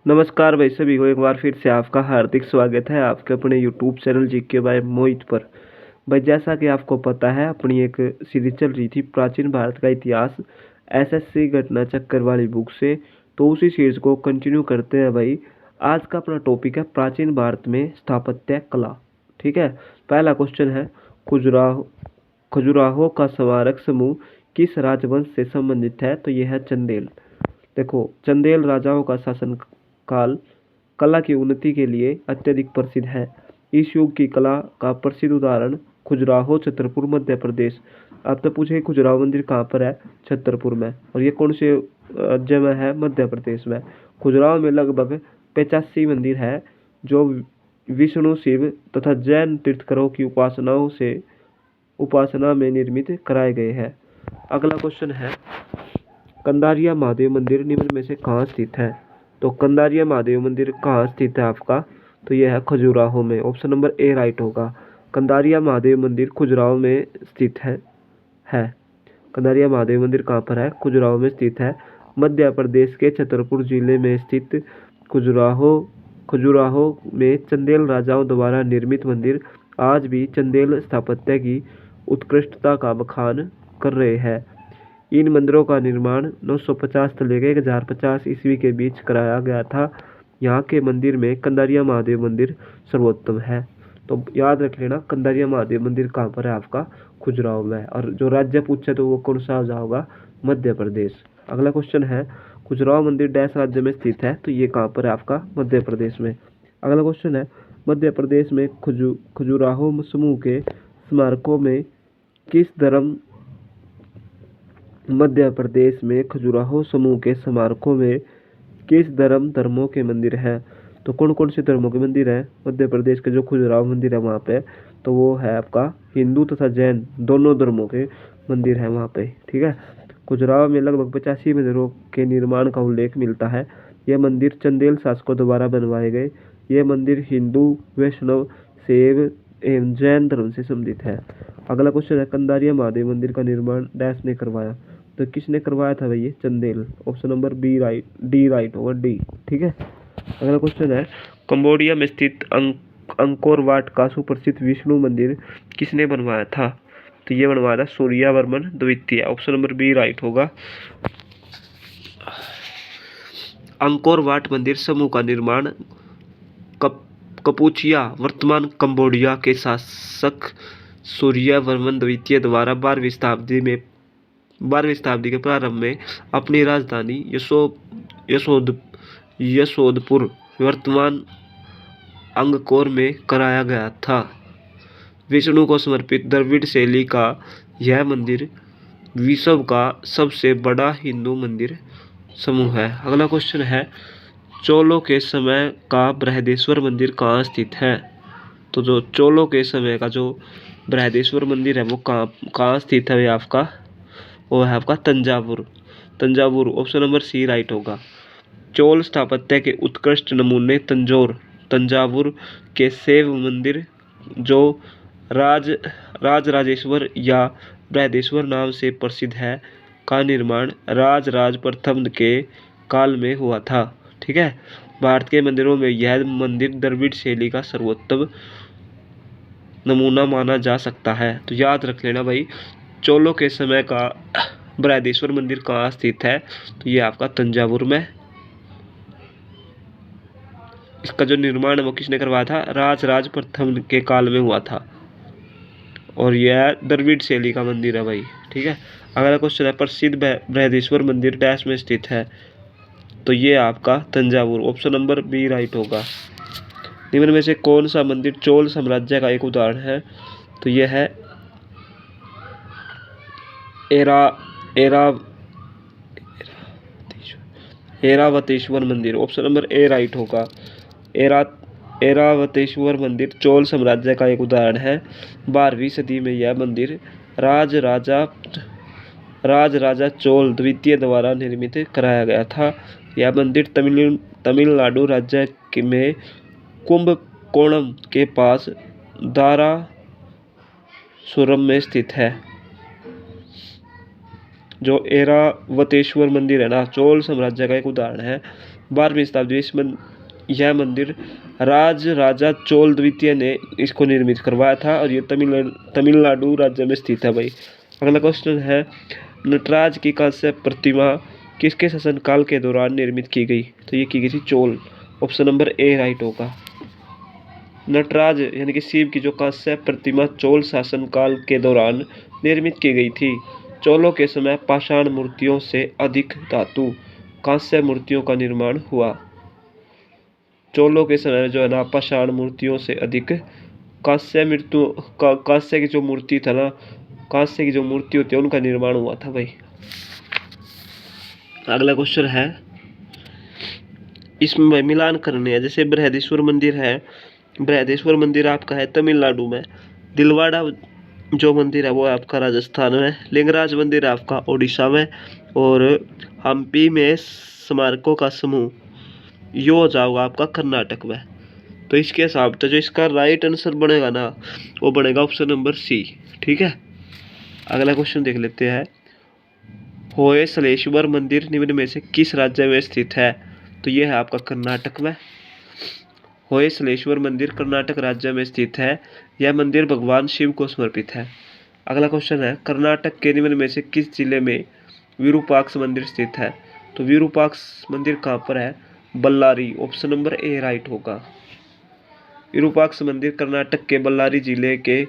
नमस्कार भाई सभी को एक बार फिर से आपका हार्दिक स्वागत है आपके अपने यूट्यूब चैनल जीके बाय मोहित पर। भाई जैसा कि आपको पता है अपनी एक सीरीज चल रही थी प्राचीन भारत का इतिहास एसएससी घटना चक्कर वाली बुक से। तो उसी सीरीज को कंटिन्यू करते हैं भाई। आज का अपना टॉपिक है प्राचीन भारत में स्थापत्य कला। ठीक है। पहला क्वेश्चन है खजुराहो खजुराहो का स्मारक समूह किस राजवंश से संबंधित है? तो यह है चंदेल। देखो चंदेल राजाओं का शासन काल कला की उन्नति के लिए अत्यधिक प्रसिद्ध है। इस युग की कला का प्रसिद्ध उदाहरण खजुराहो छतरपुर मध्य प्रदेश। आप तो पूछे खजुराहो मंदिर कहाँ पर है? छतरपुर में। और ये कौन से राज्य में है? मध्य प्रदेश में। खजुराहो में लगभग 85 मंदिर है जो विष्णु शिव तथा जैन तीर्थंकरों की उपासना में निर्मित कराए गए हैं। अगला क्वेश्चन है कंदारिया महादेव मंदिर निम्न में से कहाँ स्थित है? तो कंदारिया महादेव मंदिर कहाँ स्थित है आपका? तो यह है खजुराहो में। ऑप्शन नंबर ए राइट होगा। कंदारिया महादेव मंदिर खजुराहो में स्थित है। कंदारिया महादेव मंदिर कहाँ पर है? खजुराहो में स्थित है। मध्य प्रदेश के छतरपुर जिले में स्थित खजुराहो खजुराहो में चंदेल राजाओं द्वारा निर्मित मंदिर आज भी चंदेल स्थापत्य की उत्कृष्टता का बखान कर रहे हैं। इन मंदिरों का निर्माण 950 से लेकर 1050 ईस्वी के बीच कराया गया था। यहाँ के मंदिर में कंदारिया महादेव मंदिर सर्वोत्तम है। तो याद रख लेना कंदारिया महादेव मंदिर कहाँ पर है आपका? खजुराहो में। और जो राज्य पूछे तो वो कौन सा होगा? मध्य प्रदेश। अगला क्वेश्चन है खजुराहो मंदिर डैश राज्य में स्थित है? तो ये कहाँ पर है आपका? मध्य प्रदेश में। अगला क्वेश्चन है मध्य प्रदेश में खजुराहो समूह के स्मारकों में किस धर्म मध्य प्रदेश में खजुराहो समूह के स्मारकों में किस धर्मों के मंदिर हैं? तो कौन कौन से धर्मों के मंदिर हैं मध्य प्रदेश के जो खजुराहो मंदिर है वहाँ पे? तो वो है आपका हिंदू तथा जैन दोनों धर्मों के मंदिर हैं वहाँ पे। ठीक है। खजुराहो में लगभग 85 मंदिरों के निर्माण का उल्लेख मिलता है। यह मंदिर चंदेल शासकों द्वारा बनवाए गए। ये मंदिर हिंदू वैष्णव शैव एवं जैन धर्म से संबंधित है। अगला क्वेश्चन है कंदारिया महादेव मंदिर का निर्माण डैश ने करवाया? तो किसने करवाया था भैया? Chandel. Option number D right होगा डी। ठीक है। अगला क्वेश्चन है कंबोडिया में स्थित अंकोर वाट का सुप्रसिद्ध विष्णु मंदिर किसने बनवाया था? तो ये बनवाया था सूर्यवर्मन द्वितीय। ऑप्शन नंबर बी राइट होगा। अंकोर वाट मंदिर समूह का निर्माण कपुचिया वर्तमान कंबोडिया के शासक सूर्यवर्मन द्वितीय द्वारा 12वीं शताब्दी के प्रारंभ में अपनी राजधानी यशोधपुर वर्तमान अंगकोर में कराया गया था। विष्णु को समर्पित द्रविड़ शैली का यह मंदिर विश्व का सबसे बड़ा हिंदू मंदिर समूह है। अगला क्वेश्चन है चोलों के समय का बृहदेश्वर मंदिर कहाँ स्थित है? तो जो चोलों के समय का जो बृहदेश्वर मंदिर है वो कहाँ स्थित है आपका? वो है आपका Thanjavur. Option number C right होगा। चोल स्थापत्य के उत्कृष्ट नमूने तंजावुर के शैव मंदिर जो राजराजेश्वर या बृहदेश्वर नाम से प्रसिद्ध है का निर्माण राज प्रथम के काल में हुआ था। ठीक है। भारत के मंदिरों में यह मंदिर द्रविड़ शैली का सर्वोत्तम नमूना माना जा सकता है। तो याद रख लेना भाई चोलों के समय का बृहदेश्वर मंदिर कहाँ स्थित है? तो ये आपका तंजावुर में। इसका जो निर्माण है वो किसने करवाया था? राज प्रथम के काल में हुआ था और यह द्रविड़ शैली का मंदिर है भाई। ठीक है। अगला क्वेश्चन है प्रसिद्ध बृहदेश्वर मंदिर डैश में स्थित है? तो ये आपका Thanjavur. Option number B right होगा। निम्न में से कौन सा मंदिर चोल साम्राज्य का एक उदाहरण है? तो यह है ऐरावतेश्वर मंदिर। ऑप्शन नंबर ए राइट होगा। ऐरावतेश्वर मंदिर चोल साम्राज्य का एक उदाहरण है। 12वीं सदी में यह मंदिर राजराजा चोल द्वितीय द्वारा निर्मित कराया गया था। यह मंदिर तमिलनाडु राज्य में कुंभकोणम के पास दारासुरम में स्थित है। जो ऐरावतेश्वर मंदिर है ना चोल साम्राज्य का एक उदाहरण है। 12वीं शताब्दी यह मंदिर राजा चोल द्वितीय ने इसको निर्मित करवाया था और ये तमिलनाडु राज्य में स्थित है भाई। अगला क्वेश्चन है, नटराज की कांस्य प्रतिमा किसके शासनकाल के दौरान निर्मित की गई? तो ये की गई थी Chola. Option number A right होगा। नटराज यानी कि शिव की जो कांस्य प्रतिमा चोल शासनकाल के दौरान निर्मित की गई थी। चोलों के समय पाषाण मूर्तियों से अधिक धातु कांस्य मूर्तियों का निर्माण हुआ। चोलों के समय जो है ना, पाषाण मूर्तियों से अधिक कांस्य की जो मूर्ति था ना, कांस्य की जो मूर्ति होती है उनका निर्माण हुआ था भाई। अगला क्वेश्चन है, इसमें भाई मिलान करने हैं। जैसे बृहदेश्वर मंदिर है, बृहदेश्वर मंदिर आपका है तमिलनाडु में, दिलवाड़ा जो मंदिर है वो आपका राजस्थान में, लिंगराज मंदिर है आपका उड़ीसा में, और हम्पी में स्मारकों का समूह यो हो जाएगा आपका कर्नाटक में। तो इसके हिसाब से जो इसका राइट आंसर बनेगा ना, वो बनेगा ऑप्शन नंबर सी। ठीक है, अगला क्वेश्चन देख लेते हैं। होयसलेश्वर मंदिर निम्न में से किस राज्य में स्थित है? तो यह है आपका कर्नाटक में। होयसलेश्वर मंदिर कर्नाटक राज्य में स्थित है। यह मंदिर भगवान शिव को समर्पित है। अगला क्वेश्चन है, कर्नाटक के निम्न में से किस जिले में विरूपाक्ष मंदिर स्थित है? तो विरूपाक्ष मंदिर कहाँ पर है? Ballari. Option number A right होगा। विरूपाक्ष मंदिर कर्नाटक के बल्लारी जिले के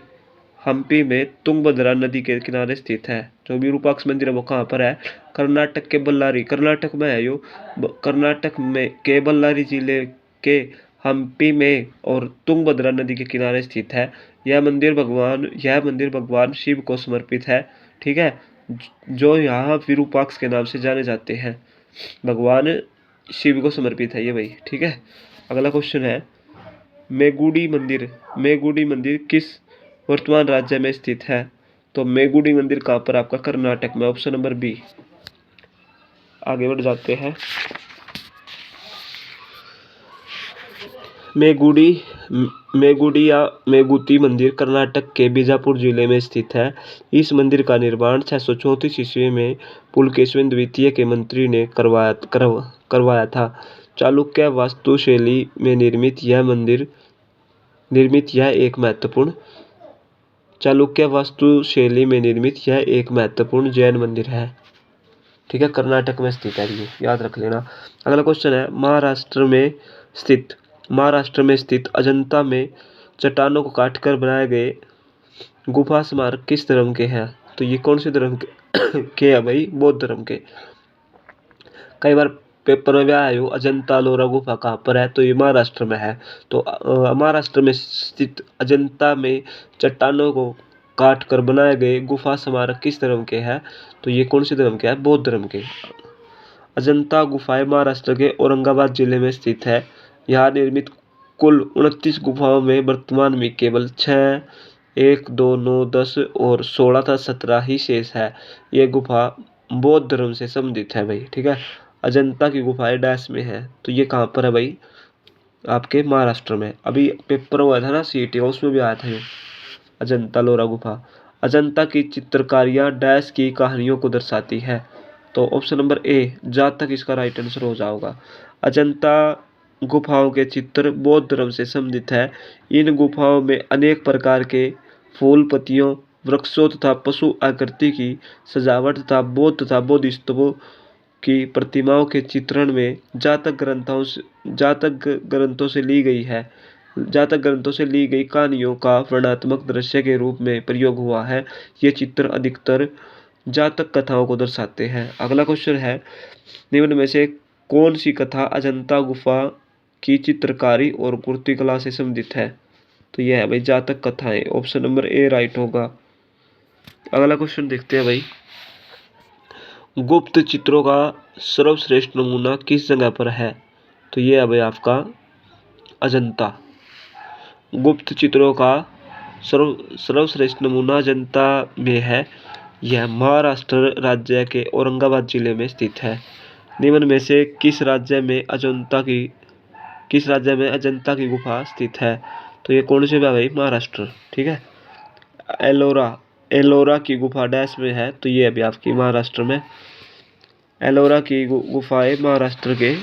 हम्पी में तुंगभद्रा नदी के किनारे स्थित है। जो विरूपाक्ष मंदिर है वो कहाँ पर है? कर्नाटक के बल्लारी, कर्नाटक में है यो। कर्नाटक में के बल्लारी जिले के हम्पी में और तुंगभद्रा नदी के किनारे स्थित है। यह मंदिर भगवान शिव को समर्पित है। ठीक है, जो यहाँ विरूपाक्ष के नाम से जाने जाते हैं, भगवान शिव को समर्पित है ये भाई। ठीक है, अगला क्वेश्चन है, मेगुडी मंदिर किस वर्तमान राज्य में स्थित है? तो मेगुडी मंदिर कहाँ पर? आपका कर्नाटक में। Option number B. आगे बढ़ जाते हैं। मेगुडी या मेगुती मंदिर कर्नाटक के बीजापुर जिले में स्थित है। इस मंदिर का निर्माण 634 ईस्वी में पुलकेशिन द्वितीय के मंत्री ने करवाया था। चालुक्य वास्तुशैली में निर्मित यह एक महत्वपूर्ण जैन मंदिर है। ठीक है, कर्नाटक में स्थित है, ये याद रख लेना। अगला क्वेश्चन है, महाराष्ट्र में स्थित अजंता में चट्टानों को काटकर बनाए गए गुफा स्मारक किस धर्म के हैं? तो ये कौन से धर्म के है भाई? बौद्ध धर्म के। कई बार पेपर में भी आया हो, अजंता लोरा गुफा कहाँ पर है? तो ये महाराष्ट्र में है। तो महाराष्ट्र में स्थित अजंता में चट्टानों को काट कर बनाए गए गुफा स्मारक किस धर्म के हैं? तो ये कौन से धर्म के हैं? बौद्ध धर्म के। अजंता गुफाएं महाराष्ट्र के औरंगाबाद जिले में स्थित है। यहाँ निर्मित कुल 29 गुफाओं में वर्तमान में केवल 6, 1, 2, 9, 10 और 16 तथा 17 ही शेष है। ये गुफा बौद्ध धर्म से संबंधित है भाई। ठीक है, अजंता की गुफाएं डैश में है, तो ये कहाँ पर है भाई? आपके महाराष्ट्र में। अभी पेपर हुआ था ना सीईटी, उसमें भी आया था ये अजंता लोरा गुफा। अजंता की चित्रकारियाँ डैश की कहानियों को दर्शाती है। तो ऑप्शन नंबर ए जहाँ तक इसका राइट आंसर हो जाएगा। अजंता गुफाओं के चित्र बौद्ध धर्म से संबंधित है। इन गुफाओं में अनेक प्रकार के फूल, पत्तियों, वृक्षों तथा पशु आकृति की सजावट तथा बोधिसत्वों की प्रतिमाओं के चित्रण में जातक ग्रंथों से ली गई कहानियों का वर्णनात्मक दृश्य के रूप में प्रयोग हुआ है। ये चित्र अधिकतर जातक कथाओं को दर्शाते हैं। अगला क्वेश्चन है, निम्न में से कौन सी कथा अजंता गुफा की चित्रकारी और मूर्तिकला से संबंधित है? तो यह है भाई जातक कथाएं। ऑप्शन नंबर ए राइट होगा। अगला क्वेश्चन देखते हैं भाई, गुप्त चित्रों का सर्वश्रेष्ठ नमूना किस जगह पर है? तो यह है भाई आपका अजंता। गुप्त चित्रों का सर्वश्रेष्ठ नमूना अजंता में है। यह महाराष्ट्र राज्य के औरंगाबाद जिले में स्थित है। निम्न में से किस राज्य में अजंता की गुफा स्थित है? तो ये कौन से भाई? महाराष्ट्र। ठीक है, एलोरा की गुफा डैश में है, तो ये अभी आपकी महाराष्ट्र में। एलोरा की गुफाएं महाराष्ट्र के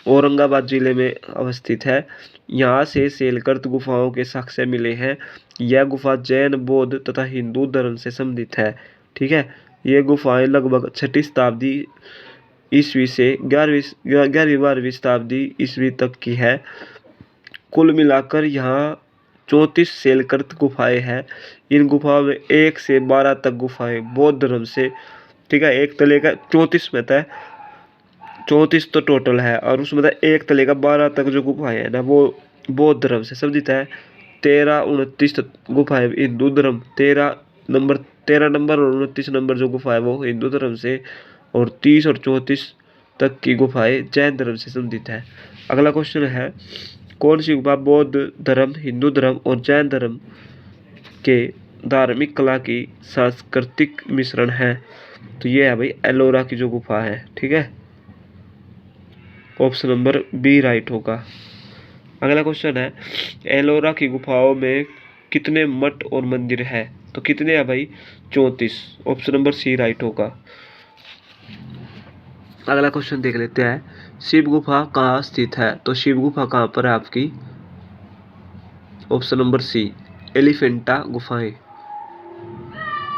औरंगाबाद जिले में अवस्थित है। यहाँ से सेलकर्त गुफाओं के साक्ष्य मिले हैं। यह गुफा जैन, बौद्ध तथा हिंदू धर्म से संबंधित है। ठीक है, ये गुफाएं लगभग 6वीं शताब्दी ईस्वी से 11वीं शताब्दी ईस्वी तक की है। कुल मिलाकर यहाँ 34 सेलकर्त गुफाएं हैं। इन गुफाओं में 1 से 12 तक गुफाएं बौद्ध धर्म से, ठीक है, एक तले का 34 में था, 34 तो टोटल है, और उसमें एक तले का 12 तक जो गुफाएं है ना वो बौद्ध धर्म से संबंधित है। 29 गुफाएं हिंदू धर्म, 13 नंबर और 29 नंबर जो गुफा है वो हिंदू धर्म से, और 30 और 34 तक की गुफाएं जैन धर्म से संबंधित है। अगला क्वेश्चन है, कौन सी गुफा बौद्ध धर्म, हिंदू धर्म और जैन धर्म के धार्मिक कला की सांस्कृतिक मिश्रण है? तो ये है भाई एलोरा की जो गुफा है। ठीक है, ऑप्शन नंबर बी राइट होगा। अगला क्वेश्चन है, एलोरा की गुफाओं में कितने मठ और मंदिर है? तो कितने हैं भाई? 34। ऑप्शन नंबर सी राइट होगा। अगला क्वेश्चन देख लेते हैं, शिव गुफा कहाँ स्थित है? तो शिव गुफा कहाँ पर है आपकी? ऑप्शन नंबर सी एलिफेंटा गुफाएं।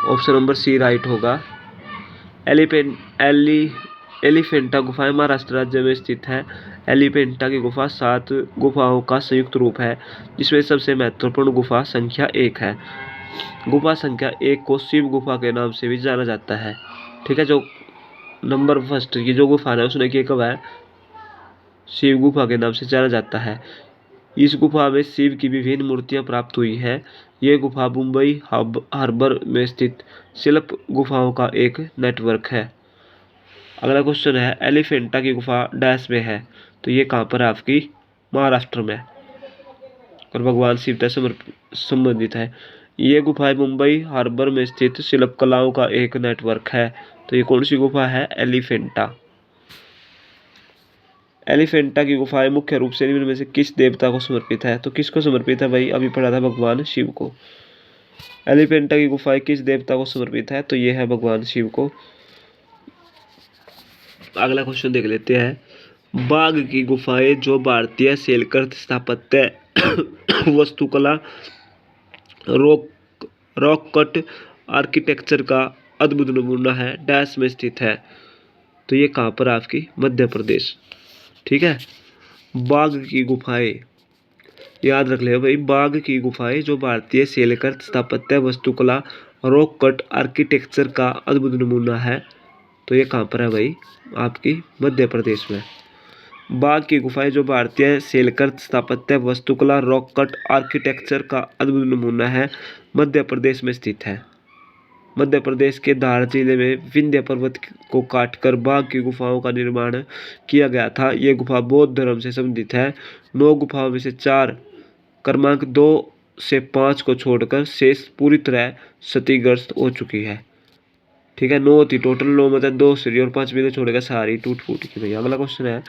ऑप्शन नंबर सी राइट होगा। एलिफेंटा गुफाएं महाराष्ट्र राज्य में स्थित है। एलिफेंटा की गुफा 7 गुफाओं का संयुक्त रूप है, जिसमें सबसे महत्वपूर्ण गुफा संख्या 1 है। गुफा संख्या 1 को शिव गुफा के नाम से भी जाना जाता है। ठीक है, जो नंबर फर्स्ट की जो गुफा है उसने की कब है? शिव गुफा के नाम से जाना जाता है। इस गुफा में शिव की विभिन्न मूर्तियां प्राप्त हुई है। ये गुफा मुंबई हार्बर में स्थित शिल्प गुफाओं का एक नेटवर्क है। अगला क्वेश्चन है, एलिफेंटा की गुफा डैश में है? तो ये कहाँ पर है आपकी? महाराष्ट्र में, और भगवान शिव से संबंधित है। ये गुफा मुंबई हार्बर में स्थित शिल्प कलाओं का एक नेटवर्क है। तो ये कौन सी गुफा है? एलिफेंटा। एलिफेंटा की गुफाएं मुख्य रूप से निम्न में से किस देवता को समर्पित है? तो किसको समर्पित है भाई? अभी पढ़ा था भगवान शिव को। एलिफेंटा की गुफाएं किस देवता को समर्पित है? तो ये है भगवान शिव को। अगला क्वेश्चन देख लेते हैं, बाघ की गुफाएं जो भारतीय शैलकर्त स्थापत्य वास्तुकला रॉक कट आर्किटेक्चर का अद्भुत नमूना है, डैश में स्थित है? तो ये कहाँ पर आपकी? मध्य प्रदेश। ठीक है, बाघ की गुफाएं याद रख ले भाई, बाघ की गुफाएं जो भारतीय शैलकर्त स्थापत्य वास्तुकला रॉक कट आर्किटेक्चर का अद्भुत नमूना है। तो ये कहाँ पर है भाई? आपकी मध्य प्रदेश में। बाघ की गुफाएं जो भारतीय शैलकर्त स्थापत्य वास्तुकला रॉक कट आर्किटेक्चर का अद्भुत नमूना है, मध्य प्रदेश में स्थित है। मध्य प्रदेश के धार जिले में विंध्य पर्वत को काटकर बाघ की गुफाओं का निर्माण किया गया था। ये गुफा बौद्ध धर्म से संबंधित है। 9 गुफाओं में से 4 क्रमांक 2 से 5 को छोड़कर शेष पूरी तरह क्षतिग्रस्त हो चुकी है। ठीक है, 9 थी टोटल, 9 में 2 श्री और 5 में छोड़ेगा सारी टूट फूट की। भैया अगला क्वेश्चन है,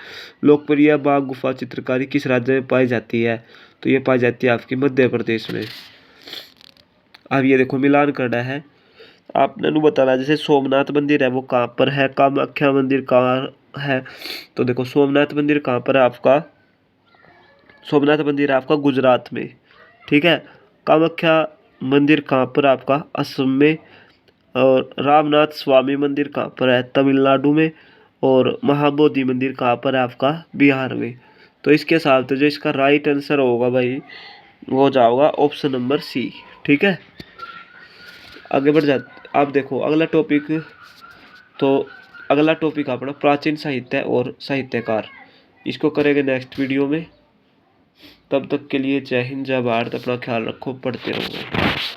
लोकप्रिय बाघ गुफा चित्रकारी किस राज्य में पाई जाती है? तो ये पाई जाती है आपकी मध्य प्रदेश में। अब ये देखो मिलान करना है, आपने बताना है, जैसे सोमनाथ मंदिर है वो कहाँ पर है, कामाख्या मंदिर कहाँ है? तो देखो सोमनाथ मंदिर कहाँ पर है आपका? सोमनाथ मंदिर है आपका गुजरात में। ठीक है, कामाख्या मंदिर कहाँ पर आपका? असम में। और रामनाथ स्वामी मंदिर कहाँ पर है? तमिलनाडु में। और महाबोधि मंदिर कहाँ पर है आपका? बिहार में। तो इसके हिसाब से जो इसका राइट आंसर होगा भाई वो हो जाएगा ऑप्शन नंबर सी। ठीक है, आगे बढ़ जा। आप देखो अगला टॉपिक, तो अगला टॉपिक अपना प्राचीन साहित्य और साहित्यकार, इसको करेंगे नेक्स्ट वीडियो में। तब तक के लिए जय हिंद, जय भारत, अपना ख्याल रखो, पढ़ते रहो।